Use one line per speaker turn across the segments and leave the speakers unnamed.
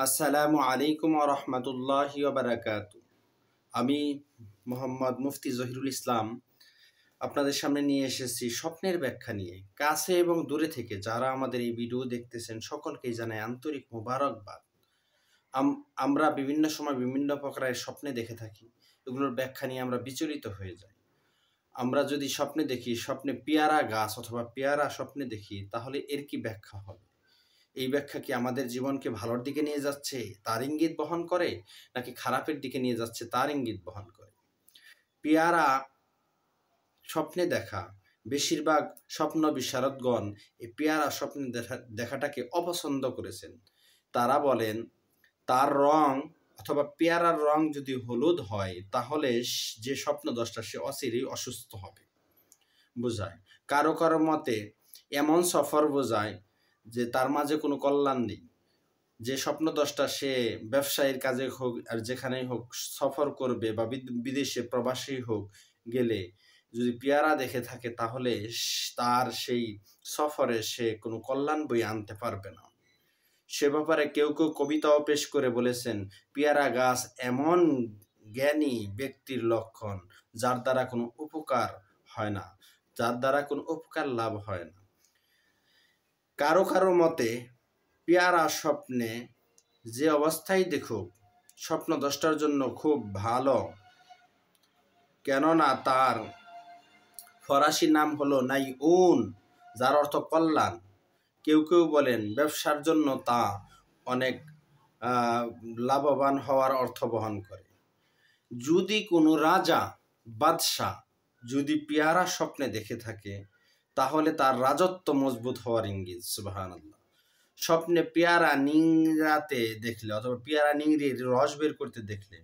আসসালামু আলাইকুম ওয়া রাহমাতুল্লাহি ওয়া বারাকাতু। আমি মোহাম্মদ মুফতি জহিরুল ইসলাম আপনাদের সামনে নিয়ে এসেছি স্বপ্নের ব্যাখ্যা নিয়ে। কাছে এবং দূরে থেকে যারা আমাদের এই ভিডিও দেখতেছেন সকলকেই জানাই আন্তরিক মোবারকবাদ। আমরা বিভিন্ন সময় বিভিন্ন প্রকারের স্বপ্নে দেখে থাকি, এগুলোর ব্যাখ্যা নিয়ে আমরা বিচলিত হয়ে যাই। আমরা যদি স্বপ্নে দেখি, স্বপ্নে পেয়ারা গাছ অথবা পেয়ারা স্বপ্নে দেখি, তাহলে এর কি ব্যাখ্যা হবে? এই ব্যাখ্যা কি আমাদের জীবনকে ভালোর দিকে নিয়ে যাচ্ছে তার ইঙ্গিত বহন করে, নাকি খারাপের দিকে নিয়ে যাচ্ছে তার ইঙ্গিত বহন করে? পেয়ারা স্বপ্নে দেখা, বেশিরভাগ স্বপ্ন বিশারদগণ এই পেয়ারা স্বপ্নে দেখাটাকে অপছন্দ করেছেন। তারা বলেন তার রং অথবা পেয়ারার রং যদি হলুদ হয় তাহলে যে স্বপ্নদ্রষ্টা সে অচিরেই অসুস্থ হবে বোঝায়। কারো কারো মতে এমন সফর বোঝায় যে তার মাঝে কোনো কল্যাণ নেই। যে স্বপ্নদ্রষ্টা সে ব্যবসায়ীর কাজে হোক আর যেখানেই হোক সফর করবে বা বিদেশে প্রবাসী হোক গেলে যদি পেয়ারা দেখে থাকে তাহলে তার সেই সফরে সে কোনো কল্যাণ বই আনতে পারবে না। সে ব্যাপারে কেউ কেউ কবিতাও পেশ করে বলেছেন, পেয়ারা গাছ এমন জ্ঞানী ব্যক্তির লক্ষণ যার দ্বারা কোনো উপকার হয় না, যার দ্বারা কোনো উপকার লাভ হয় না। কারো কারো মতে পেয়ারা স্বপ্নে যে অবস্থায় দেখুক স্বপ্নদ্রষ্টার জন্য খুব ভালো, কেননা তার ফরাসি নাম হলো নাইউন, যার অর্থ কল্যাণ। কেউ কেউ বলেন ব্যবসার জন্য তা অনেক লাভবান হওয়ার অর্থ বহন করে। যদি কোনো রাজা বাদশাহ যদি পেয়ারা স্বপ্নে দেখে থাকে তাহলে তার রাজত্ব মজবুত হওয়ার ইঙ্গিত। সুবহানাল্লাহ। স্বপ্নে পেয়ারা নিংড়াতে দেখলে অথবা পেয়ারা নিংড়িয়ে রস বের করতে দেখলে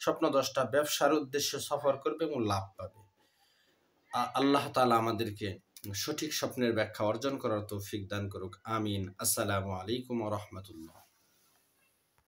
স্বপ্নদ্রষ্টা ব্যবসার উদ্দেশ্যে সফর করবে এবং লাভ পাবে। আল্লাহ তাআলা আমাদেরকে সঠিক স্বপ্নের ব্যাখ্যা অর্জন করার তৌফিক দান করুক। আমিন। আসসালামু আলাইকুম ওয়া রাহমাতুল্লাহ।